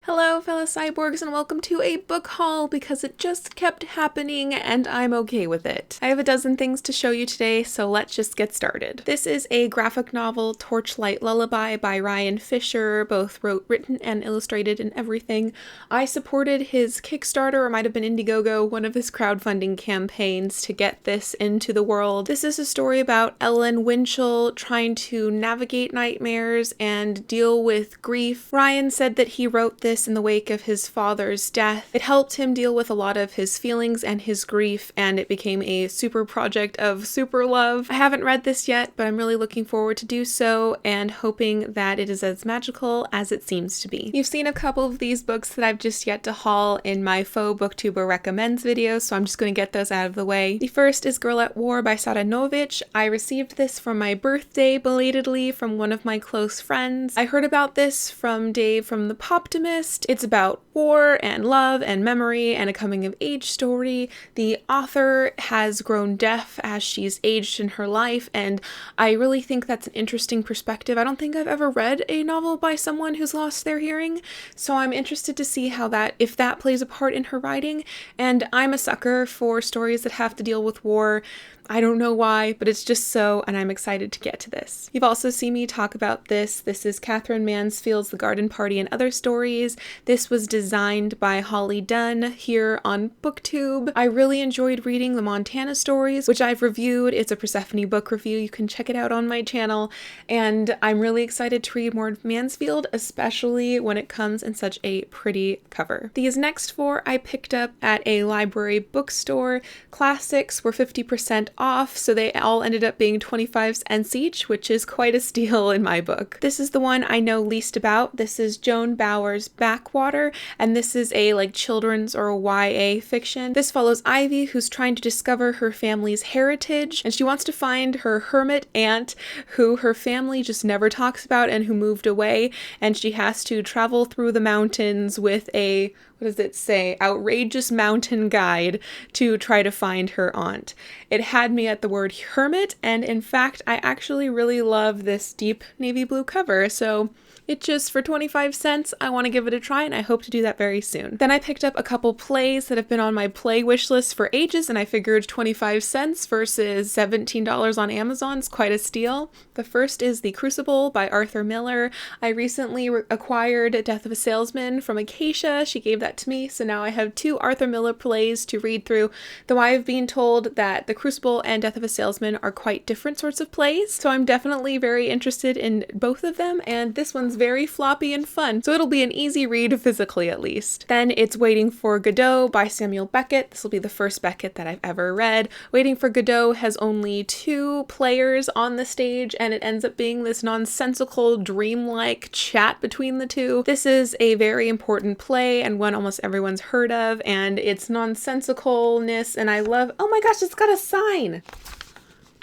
Hello, fellow cyborgs, and welcome to a book haul because it just kept happening and I'm okay with it. I have a dozen things to show you today, so let's just get started. This is a graphic novel, Torchlight Lullaby by Ryan Fisher, both written and illustrated and everything. I supported his Kickstarter, or might have been Indiegogo, one of his crowdfunding campaigns to get this into the world. This is a story about Ellen Winchell trying to navigate nightmares and deal with grief. Ryan said that he wrote this in the wake of his father's death. It helped him deal with a lot of his feelings and his grief, and it became a super project of super love. I haven't read this yet, but I'm really looking forward to do so and hoping that it is as magical as it seems to be. You've seen a couple of these books that I've just yet to haul in my Faux Booktuber Recommends video, so I'm just going to get those out of the way. The first is Girl at War by Saranovich. I received this for my birthday belatedly from one of my close friends. I heard about this from Dave from The Poptimist. It's about war and love and memory and a coming-of-age story. The author has grown deaf as she's aged in her life, and I really think that's an interesting perspective. I don't think I've ever read a novel by someone who's lost their hearing, so I'm interested to see if that plays a part in her writing, and I'm a sucker for stories that have to deal with war. I don't know why, but it's just so, and I'm excited to get to this. You've also seen me talk about this. This is Catherine Mansfield's The Garden Party and Other Stories. This was designed by Holly Dunn here on BookTube. I really enjoyed reading the Montana stories, which I've reviewed. It's a Persephone book review. You can check it out on my channel, and I'm really excited to read more of Mansfield, especially when it comes in such a pretty cover. These next four I picked up at a library bookstore. Classics were 50% off, so they all ended up being 25 cents each, which is quite a steal in my book. This is the one I know least about. This is Joan Bauer's Backwater, and this is a children's or YA fiction. This follows Ivy, who's trying to discover her family's heritage, and she wants to find her hermit aunt who her family just never talks about and who moved away, and she has to travel through the mountains with a, what does it say, outrageous mountain guide to try to find her aunt. It had me at the word hermit, and in fact, I actually really love this deep navy blue cover, so it just, for 25 cents, I want to give it a try, and I hope to do that very soon. Then I picked up a couple plays that have been on my play wish list for ages, and I figured 25 cents versus $17 on Amazon is quite a steal. The first is The Crucible by Arthur Miller. I recently acquired Death of a Salesman from Acacia. She gave that to me, so now I have two Arthur Miller plays to read through, though I've been told that The Crucible and Death of a Salesman are quite different sorts of plays, so I'm definitely very interested in both of them, and this one's very floppy and fun, so it'll be an easy read physically at least. Then it's Waiting for Godot by Samuel Beckett. This will be the first Beckett that I've ever read. Waiting for Godot has only 2 players on the stage, and it ends up being this nonsensical, dreamlike chat between the two. This is a very important play and one almost everyone's heard of, and its nonsensicalness, and I love— oh my gosh, it's got a sign!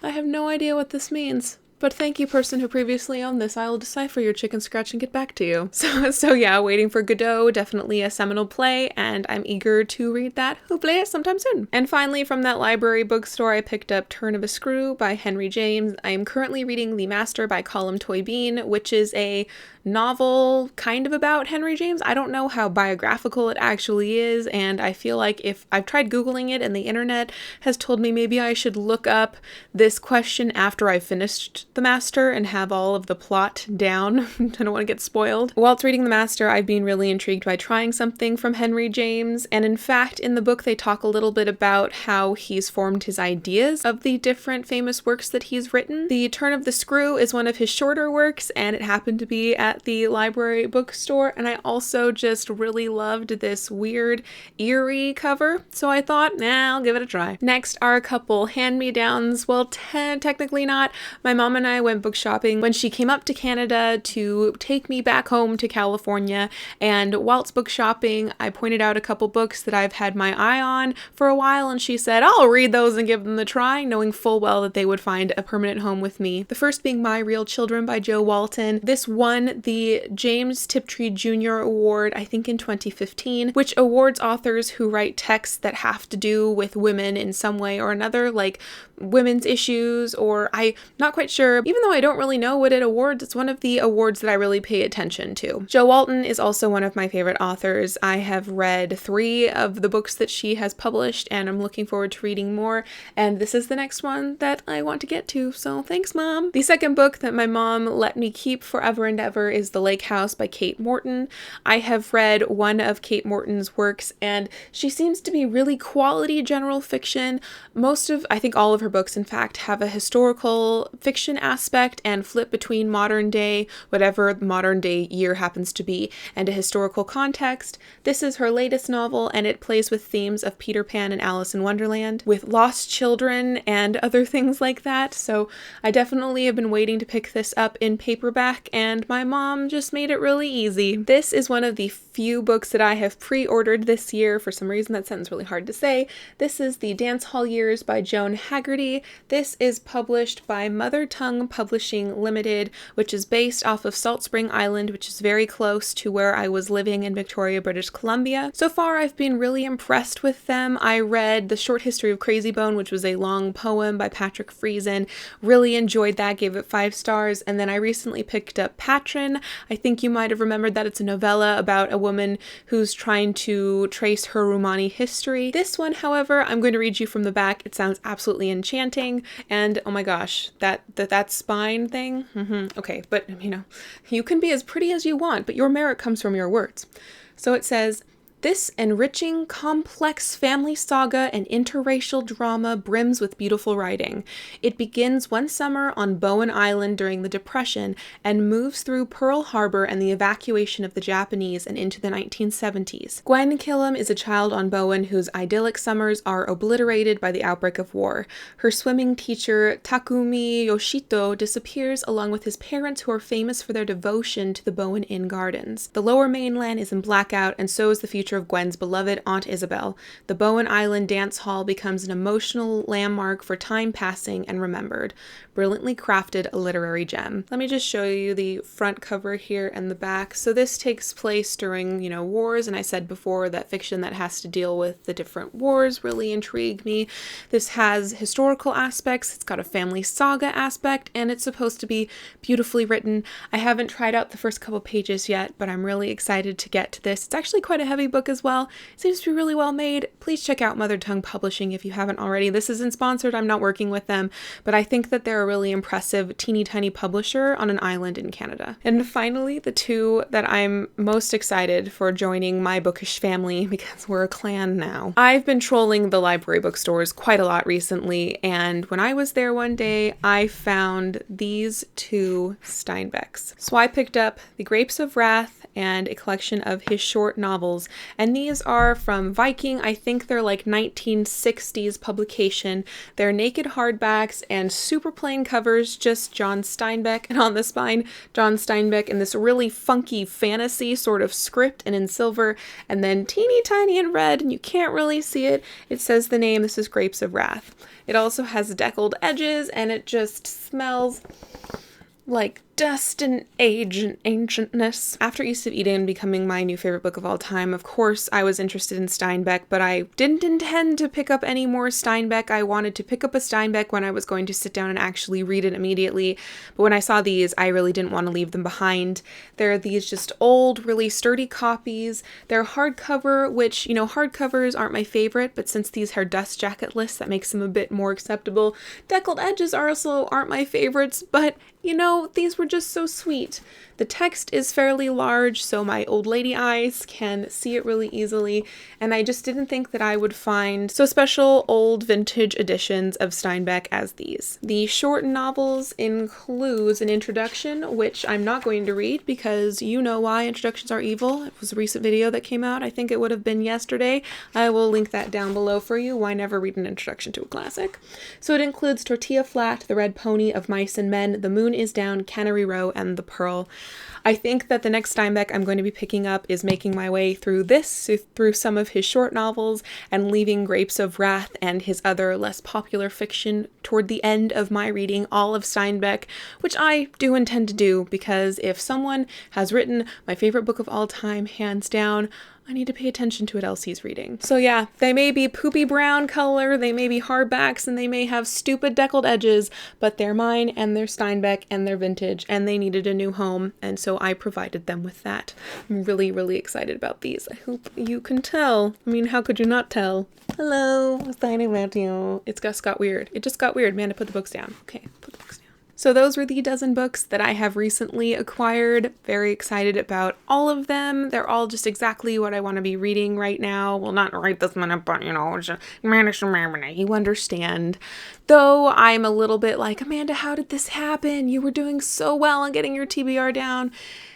I have no idea what this means. But thank you, person who previously owned this. I will decipher your chicken scratch and get back to you. So yeah, Waiting for Godot, definitely a seminal play, and I'm eager to read that, hopefully sometime soon. And finally, from that library bookstore, I picked up Turn of a Screw by Henry James. I am currently reading The Master by Colm Toybeen, which is a novel kind of about Henry James. I don't know how biographical it actually is, and I feel like if I've tried Googling it and the internet has told me maybe I should look up this question after I've finished The Master and have all of the plot down. I don't want to get spoiled. Whilst reading The Master, I've been really intrigued by trying something from Henry James, and in fact, in the book they talk a little bit about how he's formed his ideas of the different famous works that he's written. The Turn of the Screw is one of his shorter works, and it happened to be at the library bookstore, and I also just really loved this weird, eerie cover, so I thought, I'll give it a try. Next are a couple hand-me-downs. Well, technically not. My mom and I went book shopping when she came up to Canada to take me back home to California, and whilst book shopping, I pointed out a couple books that I've had my eye on for a while, and she said, I'll read those and give them a try, knowing full well that they would find a permanent home with me. The first being My Real Children by Jo Walton. This won the James Tiptree Jr. Award, I think in 2015, which awards authors who write texts that have to do with women in some way or another, like women's issues, or I'm not quite sure author. Even though I don't really know what it awards, it's one of the awards that I really pay attention to. Jo Walton is also one of my favorite authors. I have read 3 of the books that she has published, and I'm looking forward to reading more, and this is the next one that I want to get to, so thanks, Mom. The second book that my mom let me keep forever and ever is The Lake House by Kate Morton. I have read one of Kate Morton's works, and she seems to be really quality general fiction. I think all of her books, in fact, have a historical fiction aspect and flip between modern day, whatever modern day year happens to be, and a historical context. This is her latest novel, and it plays with themes of Peter Pan and Alice in Wonderland, with lost children and other things like that, so I definitely have been waiting to pick this up in paperback, and my mom just made it really easy. This is one of the few books that I have pre-ordered this year. For some reason, that sounds really hard to say. This is The Dance Hall Years by Joan Haggerty. This is published by Mother Tongue Publishing Limited, which is based off of Salt Spring Island, which is very close to where I was living in Victoria, British Columbia. So far, I've been really impressed with them. I read The Short History of Crazy Bone, which was a long poem by Patrick Friesen. Really enjoyed that, gave it 5 stars, and then I recently picked up Patron. I think you might have remembered that it's a novella about a woman who's trying to trace her Romani history. This one, however, I'm going to read you from the back. It sounds absolutely enchanting, and oh my gosh, that spine thing? Okay, but you can be as pretty as you want, but your merit comes from your words. So it says, "This enriching, complex family saga and interracial drama brims with beautiful writing. It begins one summer on Bowen Island during the Depression and moves through Pearl Harbor and the evacuation of the Japanese and into the 1970s. Gwen Killam is a child on Bowen whose idyllic summers are obliterated by the outbreak of war. Her swimming teacher, Takumi Yoshito, disappears along with his parents who are famous for their devotion to the Bowen Inn Gardens. The lower mainland is in blackout, and so is the future of Gwen's beloved Aunt Isabel. The Bowen Island Dance Hall becomes an emotional landmark for time passing and remembered. Brilliantly crafted, a literary gem." Let me just show you the front cover here and the back. So this takes place during, wars, and I said before that fiction that has to deal with the different wars really intrigued me. This has historical aspects, it's got a family saga aspect, and it's supposed to be beautifully written. I haven't tried out the first couple pages yet, but I'm really excited to get to this. It's actually quite a heavy book as well. It seems to be really well made. Please check out Mother Tongue Publishing if you haven't already. This isn't sponsored, I'm not working with them, but I think that they're a really impressive teeny tiny publisher on an island in Canada. And finally, the 2 that I'm most excited for joining my bookish family, because we're a clan now. I've been trolling the library bookstores quite a lot recently, and when I was there one day, I found these 2 Steinbecks. So I picked up The Grapes of Wrath and a collection of his short novels, and these are from Viking. I think they're like 1960s publication. They're naked hardbacks and super plain covers, just John Steinbeck, and on the spine, John Steinbeck in this really funky fantasy sort of script and in silver, and then teeny tiny in red, and you can't really see it. It says the name. This is Grapes of Wrath. It also has deckled edges, and it just smells like dust and age and ancientness. After East of Eden becoming my new favorite book of all time, of course, I was interested in Steinbeck, but I didn't intend to pick up any more Steinbeck. I wanted to pick up a Steinbeck when I was going to sit down and actually read it immediately, but when I saw these, I really didn't want to leave them behind. They're these just old, really sturdy copies. They're hardcover, which, hardcovers aren't my favorite, but since these are dust jacketless, that makes them a bit more acceptable. Deckled edges also aren't my favorites, but, these were just so sweet. The text is fairly large, so my old lady eyes can see it really easily, and I just didn't think that I would find so special old vintage editions of Steinbeck as these. The short novels includes an introduction, which I'm not going to read because you know why introductions are evil. It was a recent video that came out. I think it would have been yesterday. I will link that down below for you. Why never read an introduction to a classic? So it includes Tortilla Flat, The Red Pony of Mice and Men, The Moon is Down, Cannery Fairy Row and The Pearl. I think that the next Steinbeck I'm going to be picking up is making my way through through some of his short novels, and leaving Grapes of Wrath and his other less popular fiction toward the end of my reading all of Steinbeck, which I do intend to do, because if someone has written my favorite book of all time, hands down, I need to pay attention to what else he's reading. So yeah, they may be poopy brown color, they may be hardbacks, and they may have stupid deckled edges, but they're mine, and they're Steinbeck, and they're vintage, and they needed a new home, and so I provided them with that. I'm really, really excited about these. I hope you can tell. I mean, how could you not tell? Hello, I'm Steiny Matthew. It just got weird. It just got weird. Amanda, put the books down. Okay, put the books down. So those were the dozen books that I have recently acquired. Very excited about all of them. They're all just exactly what I want to be reading right now. Well, not right this minute, but you understand. Though I'm a little bit like, Amanda, how did this happen? You were doing so well on getting your TBR down.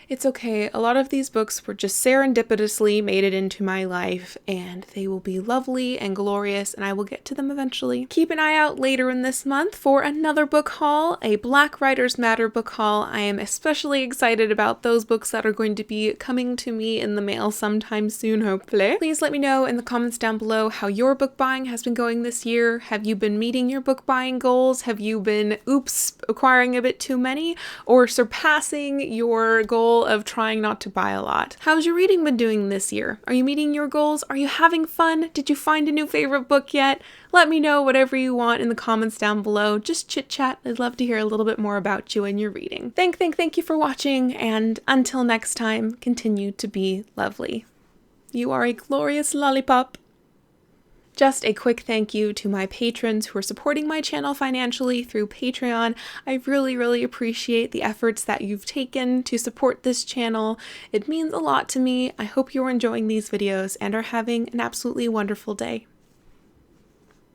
It's okay. A lot of these books were just serendipitously made it into my life, and they will be lovely and glorious, and I will get to them eventually. Keep an eye out later in this month for another book haul, a Black Writers Matter book haul. I am especially excited about those books that are going to be coming to me in the mail sometime soon, hopefully. Please let me know in the comments down below how your book buying has been going this year. Have you been meeting your book buying goals? Have you been, acquiring a bit too many, or surpassing your goal of trying not to buy a lot? How's your reading been doing this year? Are you meeting your goals? Are you having fun? Did you find a new favorite book yet? Let me know whatever you want in the comments down below. Just chit chat. I'd love to hear a little bit more about you and your reading. Thank you for watching, and until next time, continue to be lovely. You are a glorious lollipop. Just a quick thank you to my patrons who are supporting my channel financially through Patreon. I really, really appreciate the efforts that you've taken to support this channel. It means a lot to me. I hope you're enjoying these videos and are having an absolutely wonderful day.